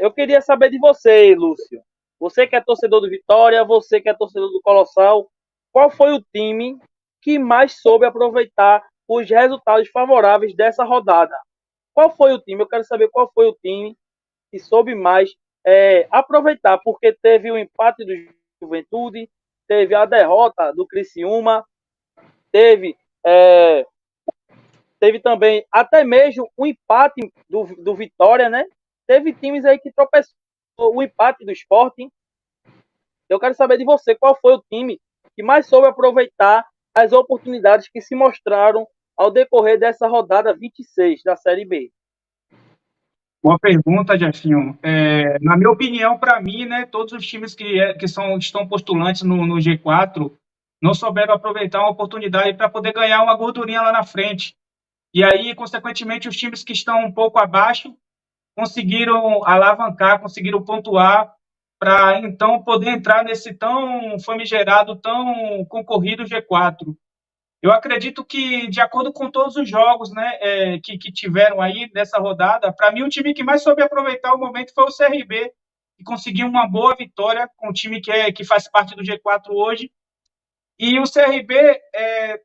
eu queria saber de você, Lúcio. Você que é torcedor do Vitória, você que é torcedor do Colossal, qual foi o time que mais soube aproveitar os resultados favoráveis dessa rodada? Qual foi o time? Eu quero saber qual foi o time que soube mais aproveitar, porque teve o empate do Juventude, teve a derrota do Criciúma, teve, é, teve também até mesmo o empate do Vitória, né? Teve times aí que tropeçou, o empate do Sporting. Eu quero saber de você, qual foi o time que mais soube aproveitar as oportunidades que se mostraram ao decorrer dessa rodada 26 da Série B. Boa pergunta, Jefinho. Na minha opinião, para mim, né, todos os times estão postulantes no G4 não souberam aproveitar uma oportunidade para poder ganhar uma gordurinha lá na frente. E aí, consequentemente, os times que estão um pouco abaixo conseguiram alavancar, conseguiram pontuar para então poder entrar nesse tão famigerado, tão concorrido G4. Eu acredito que, de acordo com todos os jogos, né, que tiveram aí nessa rodada, para mim o time que mais soube aproveitar o momento foi o CRB, que conseguiu uma boa vitória com o time que faz parte do G4 hoje. E o CRB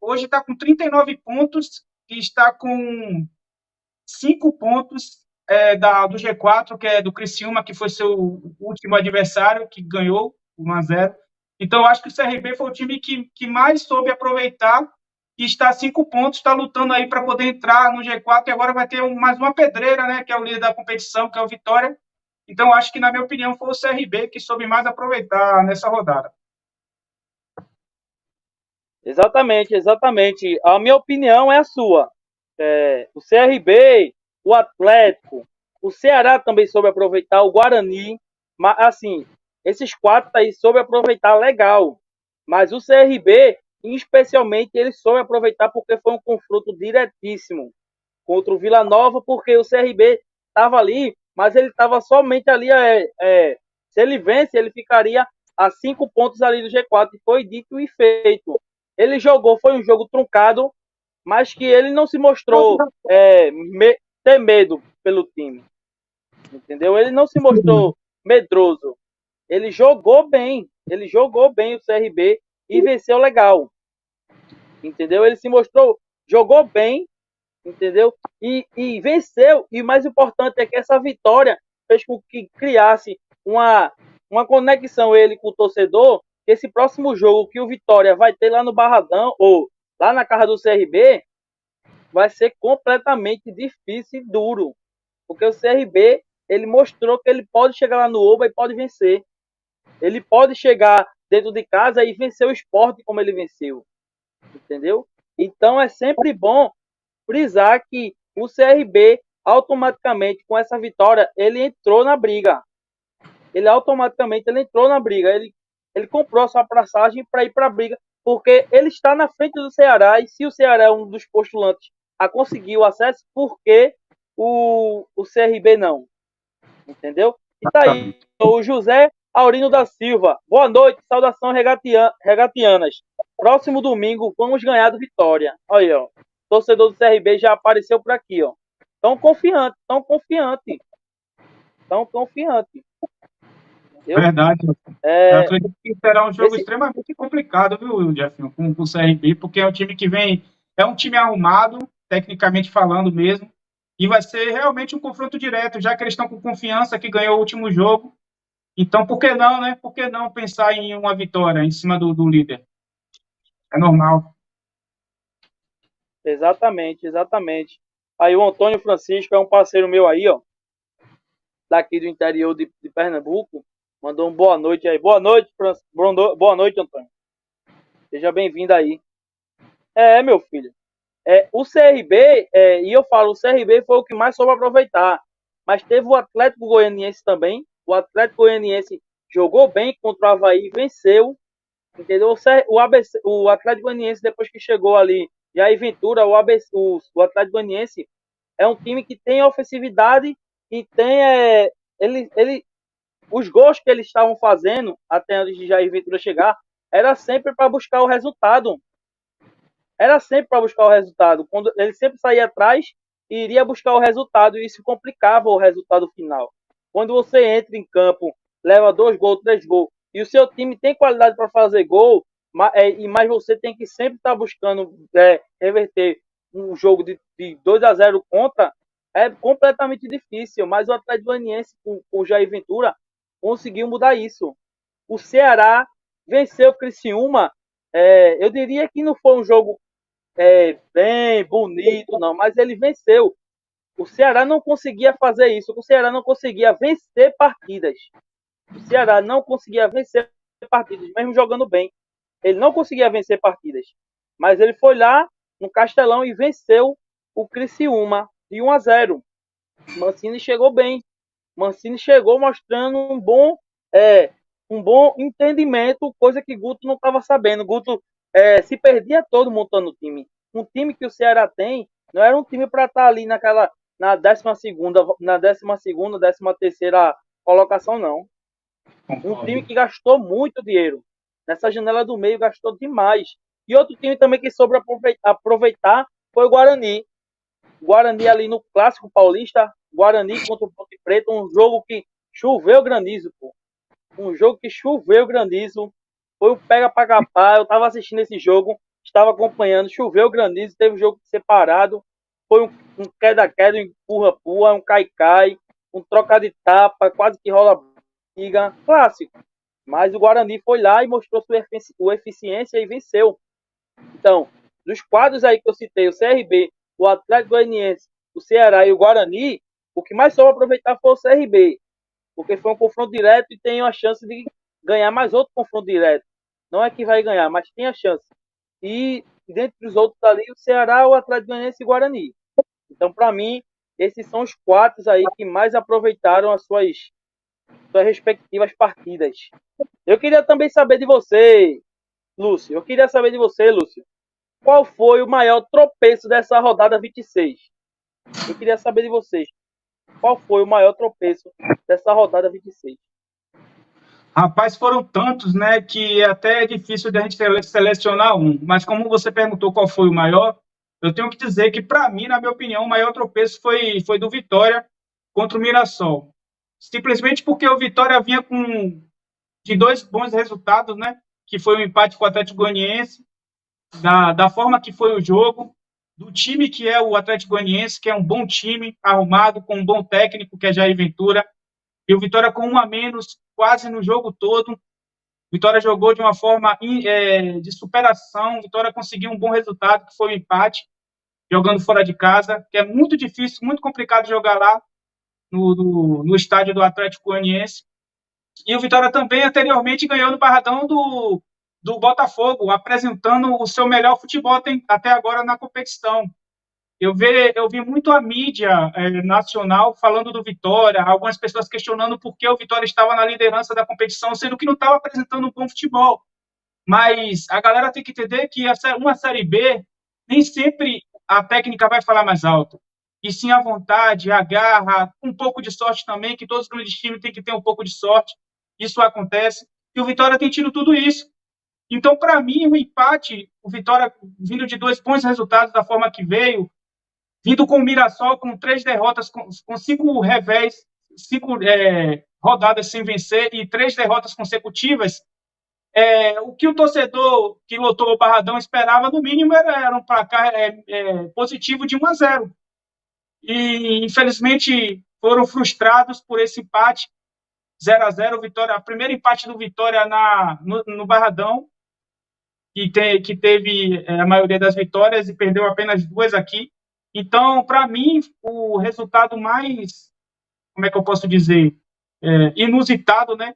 hoje está com 39 pontos e está com 5 pontos do G4, que é do Criciúma, que foi seu último adversário, que ganhou 1-0. Então, eu acho que o CRB foi o time que mais soube aproveitar e está a 5 pontos, está lutando aí para poder entrar no G4 e agora vai ter mais uma pedreira, né, que é o líder da competição, que é o Vitória. Então, eu acho que, na minha opinião, foi o CRB que soube mais aproveitar nessa rodada. Exatamente, exatamente. A minha opinião é a sua. O CRB, o Atlético, o Ceará também soube aproveitar, o Guarani, mas assim, esses quatro aí soube aproveitar legal. Mas o CRB, especialmente, ele soube aproveitar porque foi um confronto diretíssimo contra o Vila Nova, porque o CRB estava ali, mas ele estava somente ali. Se ele vence, ele ficaria a 5 pontos ali do G4. E foi dito e feito. Ele jogou, foi um jogo truncado, mas que ele não se mostrou ter medo pelo time. Entendeu? Ele não se mostrou medroso. Ele jogou bem o CRB e venceu legal. Entendeu? Ele se mostrou, jogou bem, entendeu? E venceu. E o mais importante é que essa vitória fez com que criasse uma conexão ele com o torcedor. Esse próximo jogo que o Vitória vai ter lá no Barradão, ou lá na casa do CRB, vai ser completamente difícil e duro. Porque o CRB, ele mostrou que ele pode chegar lá no Oba e pode vencer. Ele pode chegar dentro de casa e vencer o Sport como ele venceu. Entendeu? Então é sempre bom frisar que o CRB, automaticamente, com essa vitória, ele entrou na briga. Ele entrou na briga. Ele comprou a sua passagem para ir para a briga, porque ele está na frente do Ceará, e se o Ceará é um dos postulantes a conseguir o acesso, por que o CRB não? Entendeu? E tá aí o José Aurino da Silva. Boa noite, saudação regatianas. Próximo domingo vamos ganhar do Vitória. Olha aí, ó. Torcedor do CRB já apareceu por aqui, ó. Tão confiante, tão confiante, tão confiante. Entendeu? Verdade. Eu É, acredito que será um jogo esse, extremamente complicado, viu, Jefinho, com o CRB, porque é um time que vem, é um time arrumado, tecnicamente falando mesmo, e vai ser realmente um confronto direto, já que eles estão com confiança que ganhou o último jogo. Então, por que não, né? Por que não pensar em uma vitória em cima do líder? É normal. exatamente, exatamente. Aí o Antônio Francisco é um parceiro meu aí, ó, daqui do interior de Pernambuco. Mandou um boa noite aí. Boa noite, boa noite, Antônio. Seja bem-vindo aí. Meu filho. O CRB, e eu falo, o CRB foi o que mais soube aproveitar. Mas teve o Atlético Goianiense também. O Atlético Goianiense jogou bem contra o Avaí, venceu. Entendeu? O Atlético Goianiense, depois que chegou ali, Jair Ventura, o Atlético Goianiense é um time que tem ofensividade e tem. Os gols que eles estavam fazendo, até antes de Jair Ventura chegar, era sempre para buscar o resultado. Era sempre para buscar o resultado. Quando ele sempre saía atrás e iria buscar o resultado, e isso complicava o resultado final. Quando você entra em campo, leva 2 gols, 3 gols, e o seu time tem qualidade para fazer gol, mas você tem que sempre estar buscando reverter um jogo de 2-0 contra, é completamente difícil. Mas o Atlético Goianiense, com o Jair Ventura, conseguiu mudar isso. O Ceará venceu o Criciúma. Eu diria que não foi um jogo bem bonito, não, mas ele venceu. O Ceará não conseguia fazer isso. O Ceará não conseguia vencer partidas. O Ceará não conseguia vencer partidas, mesmo jogando bem. Ele não conseguia vencer partidas. Mas ele foi lá no Castelão e venceu o Criciúma de 1-0. Mancini chegou bem. Mancini chegou mostrando um bom entendimento, coisa que Guto não estava sabendo. Guto se perdia todo montando o time. Um time que o Ceará tem não era um time para estar ali na 12ª, 13ª colocação, não. Um time que gastou muito dinheiro. Nessa janela do meio gastou demais. E outro time também que soube aproveitar foi o Guarani. Guarani ali no Clássico Paulista, Guarani contra o Ponte Preta, um jogo que choveu granizo, pô. Um jogo que choveu granizo. Foi um pega pra capar. Eu tava assistindo esse jogo, estava acompanhando, choveu granizo, teve um jogo separado. Foi um queda-queda, um empurra-pua, um cai-cai, um troca de tapa, quase que rola briga. Clássico. Mas o Guarani foi lá e mostrou sua eficiência e venceu. Então, dos quadros aí que eu citei, o CRB, o Atlético Goianiense, o Ceará e o Guarani, o que mais soube aproveitar foi o CRB, porque foi um confronto direto e tem a chance de ganhar mais outro confronto direto. Não é que vai ganhar, mas tem a chance. E dentre os outros ali, o Ceará, o Atlético Goianiense e o Guarani. Então, para mim, esses são os quatro aí que mais aproveitaram as suas respectivas partidas. Eu queria também saber de você, Lúcio. Qual foi o maior tropeço dessa rodada 26? Eu queria saber de vocês. Qual foi o maior tropeço dessa rodada 26? Rapaz, foram tantos, né, que até é difícil de a gente selecionar um. Mas como você perguntou qual foi o maior, eu tenho que dizer que, para mim, na minha opinião, o maior tropeço foi do Vitória contra o Mirassol. Simplesmente porque o Vitória vinha de 2 bons resultados, né, que foi o empate com o Atlético Goianiense, da forma que foi o jogo, do time que é o Atlético Goianiense, que é um bom time, arrumado, com um bom técnico, que é Jair Ventura, e o Vitória com um a menos quase no jogo todo. Vitória jogou de uma forma de superação. Vitória conseguiu um bom resultado, que foi o empate, jogando fora de casa, que é muito difícil, muito complicado jogar lá no estádio do Atlético Goianiense. E o Vitória também, anteriormente, ganhou no Barradão do Botafogo, apresentando o seu melhor futebol até agora na competição. Eu vi muito a mídia nacional falando do Vitória, algumas pessoas questionando por que o Vitória estava na liderança da competição, sendo que não estava apresentando um bom futebol. Mas a galera tem que entender que uma Série B, nem sempre a técnica vai falar mais alto. E sim a vontade, a garra, um pouco de sorte também, que todos os grandes times têm que ter um pouco de sorte. Isso acontece. E o Vitória tem tido tudo isso. Então, para mim, o empate, o Vitória vindo de 2 bons resultados da forma que veio, vindo com o Mirassol com 3 derrotas, com 5 revés, 5 rodadas sem vencer e 3 derrotas consecutivas, o que o torcedor que lotou o Barradão esperava, no mínimo, era um placar positivo de 1-0. E, infelizmente, foram frustrados por esse empate 0-0. Vitória, o primeiro empate do Vitória no Barradão, que teve a maioria das vitórias e perdeu apenas 2 aqui. Então, para mim, o resultado mais, como é que eu posso dizer, inusitado, né?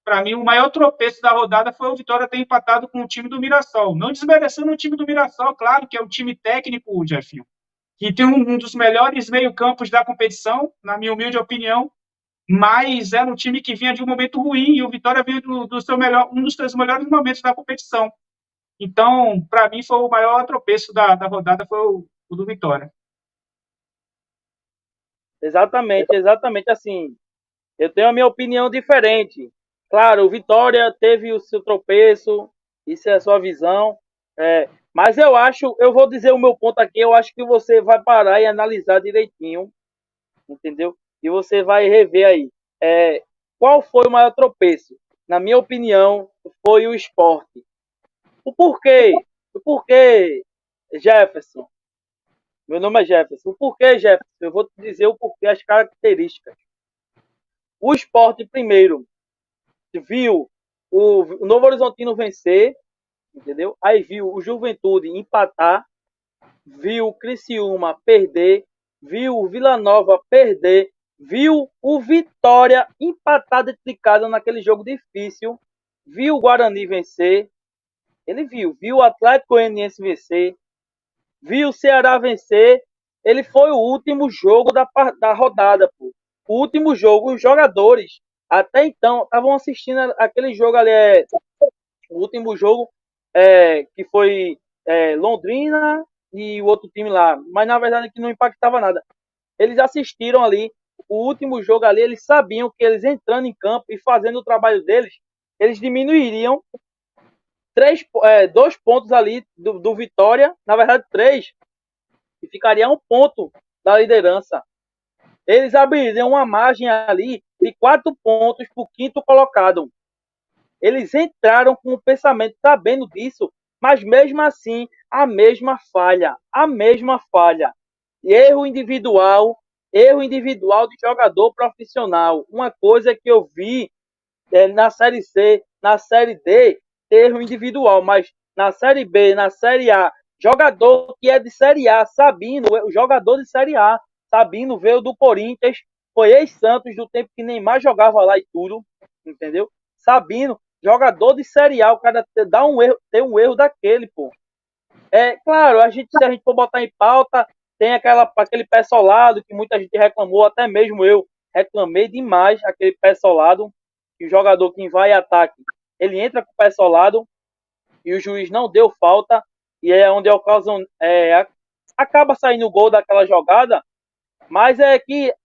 Para mim, o maior tropeço da rodada foi o Vitória ter empatado com o time do Mirassol. Não desmerecendo o time do Mirassol, claro que é um time técnico, Jefinho, que tem um dos melhores meio-campos da competição, na minha humilde opinião, mas era um time que vinha de um momento ruim e o Vitória vinha do seu melhor, um dos seus melhores momentos da competição. Então, para mim, foi o maior tropeço da rodada, foi o do Vitória. Exatamente assim. Eu tenho a minha opinião diferente. Claro, o Vitória teve o seu tropeço, isso é a sua visão. Mas eu vou dizer o meu ponto aqui, eu acho que você vai parar e analisar direitinho, entendeu? E você vai rever aí. Qual foi o maior tropeço? Na minha opinião, foi o Sport. O porquê? O porquê, Jefferson? Meu nome é Jefferson. O porquê, Jefferson? Eu vou te dizer o porquê, as características. O Sport, primeiro, viu o Novo Horizontino vencer, entendeu? Aí viu o Juventude empatar, viu o Criciúma perder, viu o Vila Nova perder, viu o Vitória empatar dentro de casa naquele jogo difícil, viu o Guarani vencer, ele viu o Atlético Goianiense vencer, viu o Ceará vencer, ele foi o último jogo da rodada, pô. O último jogo, os jogadores até então estavam assistindo aquele jogo ali, o último jogo que foi Londrina e o outro time lá, mas na verdade que não impactava nada. Eles assistiram ali o último jogo ali, eles sabiam que eles entrando em campo e fazendo o trabalho deles, eles diminuiriam 2 pontos ali do Vitória, na verdade 3, e ficaria 1 ponto da liderança. Eles abririam uma margem ali de 4 pontos para o quinto colocado. Eles entraram com o pensamento sabendo disso, mas mesmo assim, a mesma falha. Erro individual de jogador profissional. Uma coisa que eu vi na Série C, na Série D, erro individual, mas na Série B, na Série A, jogador que é de Série A, Sabino, o jogador de Série A, Sabino veio do Corinthians, foi ex-Santos do tempo que Neymar jogava lá e tudo, entendeu? Sabino, jogador de Série A, o cara dá um erro, tem um erro daquele, pô. Claro, se a gente for botar em pauta, tem aquele pé solado que muita gente reclamou, até mesmo eu reclamei demais aquele pé solado, que o jogador que vai em ataque, ele entra com o pé solado e o juiz não deu falta, e é onde a ocasião acaba saindo o gol daquela jogada, mas é que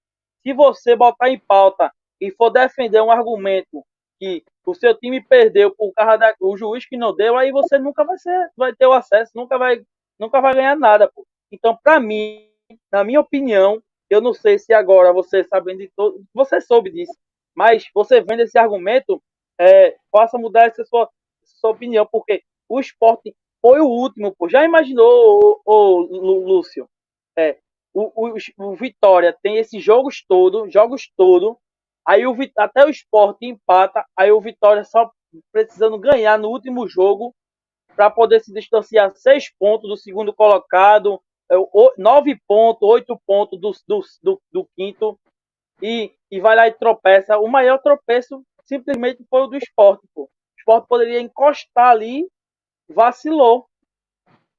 se você botar em pauta e for defender um argumento que o seu time perdeu por causa do juiz que não deu, aí você nunca vai ter o acesso, nunca vai ganhar nada. Pô. Então, para mim, na minha opinião, eu não sei se agora você sabendo de todo, você soube disso, mas você vendo esse argumento, faça mudar essa sua opinião, porque o esporte foi o último. Pô. Já imaginou, Lúcio? É, o Vitória tem esses jogos todo, aí até o Sport empata, aí o Vitória só precisando ganhar no último jogo para poder se distanciar 6 pontos do segundo colocado, 9 pontos, 8 pontos do quinto, e vai lá e tropeça. O maior tropeço simplesmente foi o do Sport. Pô. O Sport poderia encostar ali, vacilou.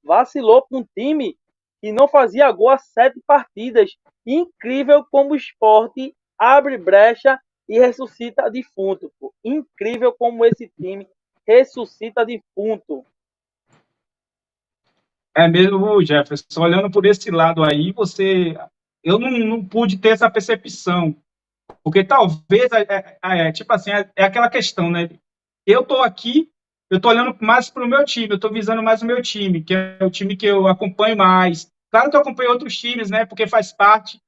Vacilou com um time que não fazia gol há 7 partidas. Incrível como o esporte abre brecha e ressuscita defunto. Pô. Incrível como esse time ressuscita defunto. É mesmo, Jefferson, olhando por esse lado aí, eu não pude ter essa percepção, porque talvez, tipo assim, é aquela questão, né? Eu tô aqui, eu tô olhando mais para o meu time, eu tô visando mais o meu time, que é o time que eu acompanho mais. Claro que eu acompanho outros times, né? Porque faz parte.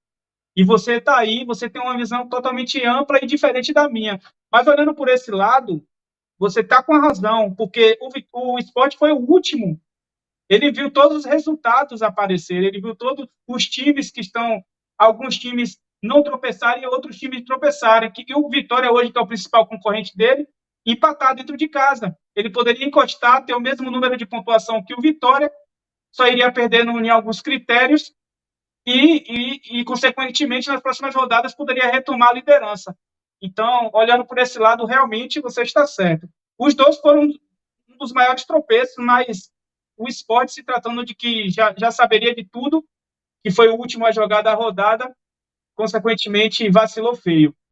E você tá aí, você tem uma visão totalmente ampla e diferente da minha. Mas olhando por esse lado, você tá com a razão, porque o esporte foi o último. Ele viu todos os resultados aparecerem, ele viu todos os times que estão, alguns times não tropeçarem e outros times tropeçarem. Que o Vitória hoje, que é o principal concorrente dele, empatar dentro de casa. Ele poderia encostar, ter o mesmo número de pontuação que o Vitória, só iria perdendo em alguns critérios consequentemente, nas próximas rodadas poderia retomar a liderança. Então, olhando por esse lado, realmente você está certo. Os dois foram um dos maiores tropeços, mas o esporte, se tratando de que já saberia de tudo, que foi o último a jogar da rodada, consequentemente vacilou feio.